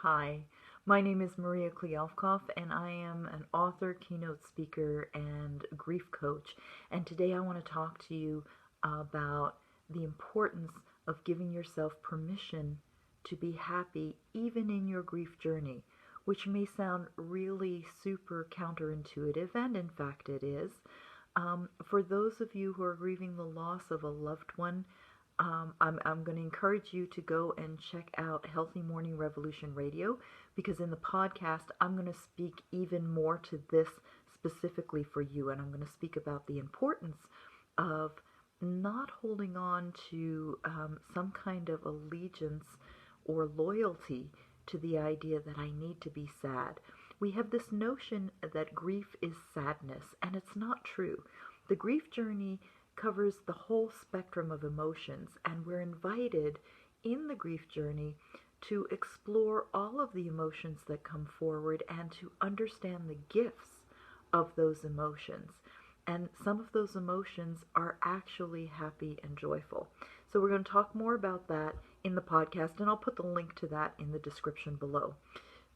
Hi, my name is Maria Klialfkoff, and I am an author, keynote speaker, and grief coach. And today I want to talk to you about the importance of giving yourself permission to be happy even in your grief journey, which may sound really super counterintuitive, and in fact it is. For those of you who are grieving the loss of a loved one, I'm going to encourage you to go and check out Healthy Morning Revolution Radio, because in the podcast I'm going to speak even more to this specifically for you, and I'm going to speak about the importance of not holding on to some kind of allegiance or loyalty to the idea that I need to be sad. We have this notion that grief is sadness, and it's not true. The grief journey covers the whole spectrum of emotions, and we're invited in the grief journey to explore all of the emotions that come forward and to understand the gifts of those emotions. And some of those emotions are actually happy and joyful. So we're going to talk more about that in the podcast, and I'll put the link to that in the description below.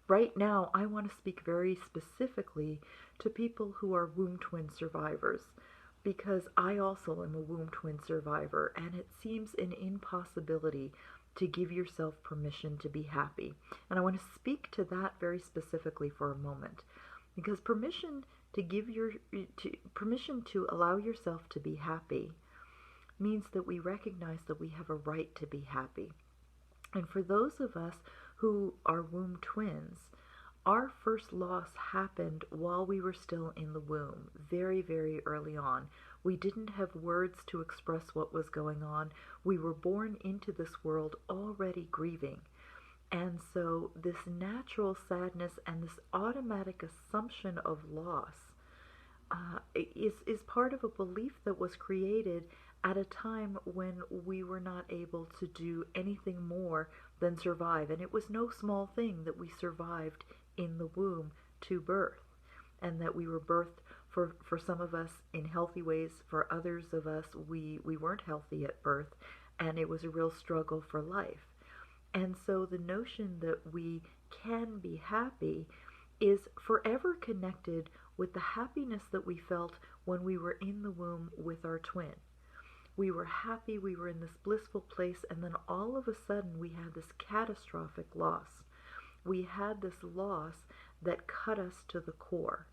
Right now, I want to speak very specifically to people who are womb twin survivors, because I also am a womb twin survivor, and it seems an impossibility to give yourself permission to be happy. And I want to speak to that very specifically for a moment, because permission to allow yourself to be happy means that we recognize that we have a right to be happy. And for those of us who are womb twins, our first loss happened while we were still in the womb, very, very early on. We didn't have words to express what was going on. We were born into this world already grieving. And so this natural sadness and this automatic assumption of loss is part of a belief that was created at a time when we were not able to do anything more than survive. And it was no small thing that we survived in the womb to birth, and that we were birthed for some of us in healthy ways. For others of us, we weren't healthy at birth, and it was a real struggle for life. And so the notion that we can be happy is forever connected with the happiness that we felt when we were in the womb with our twin. We were happy, we were in this blissful place, and then all of a sudden we had this catastrophic loss. We had this loss that cut us to the core,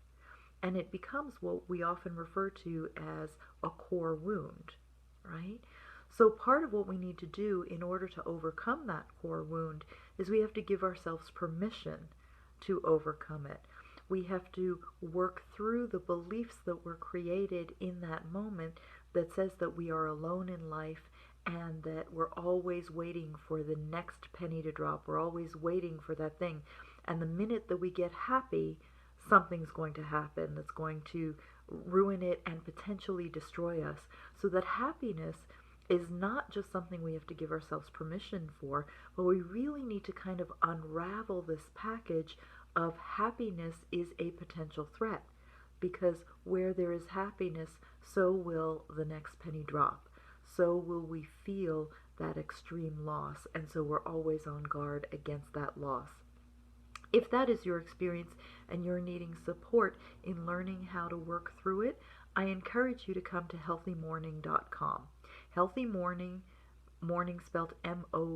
and it becomes what we often refer to as a core wound, right? So part of what we need to do in order to overcome that core wound is we have to give ourselves permission to overcome it. We have to work through the beliefs that were created in that moment that says that we are alone in life, and that we're always waiting for the next penny to drop. We're always waiting for that thing. And the minute that we get happy, something's going to happen that's going to ruin it and potentially destroy us. So that happiness is not just something we have to give ourselves permission for, but we really need to kind of unravel this package of happiness is a potential threat. Because where there is happiness, so will the next penny drop. So will we feel that extreme loss, and so we're always on guard against that loss. If that is your experience and you're needing support in learning how to work through it, I encourage you to come to healthymourning.com. Healthy Mourning, mourning spelled M-O-U-R-N-I-N-G,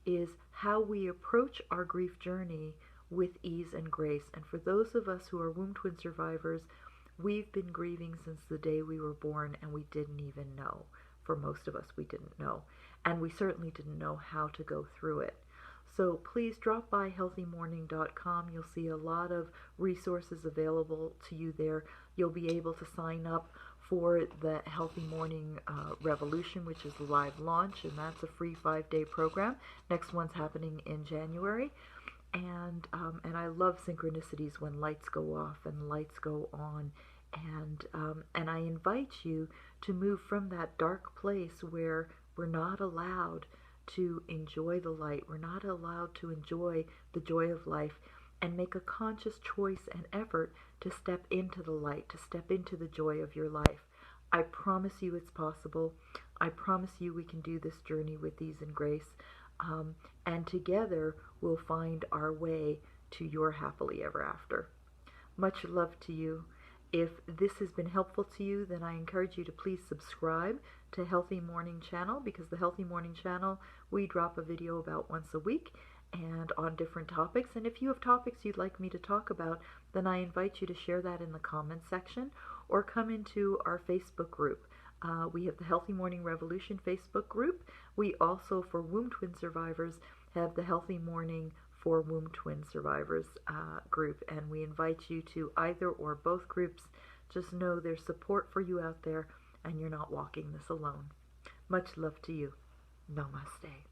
is how we approach our grief journey with ease and grace. And for those of us who are womb twin survivors, we've been grieving since the day we were born, and we didn't even know. For most of us, we didn't know. And we certainly didn't know how to go through it. So please drop by healthymourning.com. You'll see a lot of resources available to you there. You'll be able to sign up for the Healthy Mourning Revolution, which is the live launch, and that's a free 5-day program. Next one's happening in January. And I love synchronicities when lights go off and lights go on, and I invite you to move from that dark place where we're not allowed to enjoy the light, we're not allowed to enjoy the joy of life, and make a conscious choice and effort to step into the light, to step into the joy of your life. I promise you it's possible. I promise you we can do this journey with ease and grace. and together we'll find our way to your happily ever after. Much love to you. If this has been helpful to you, then I encourage you to please subscribe to Healthy Mourning channel, because the Healthy Mourning channel, we drop a video about once a week and on different topics. And if you have topics you'd like me to talk about, then I invite you to share that in the comments section or come into our Facebook group. We have the Healthy Mourning Revolution Facebook group. We also, for womb twin survivors, have the Healthy Mourning for Womb Twin Survivors group, and we invite you to either or both groups. Just know there's support for you out there, and you're not walking this alone. Much love to you. Namaste.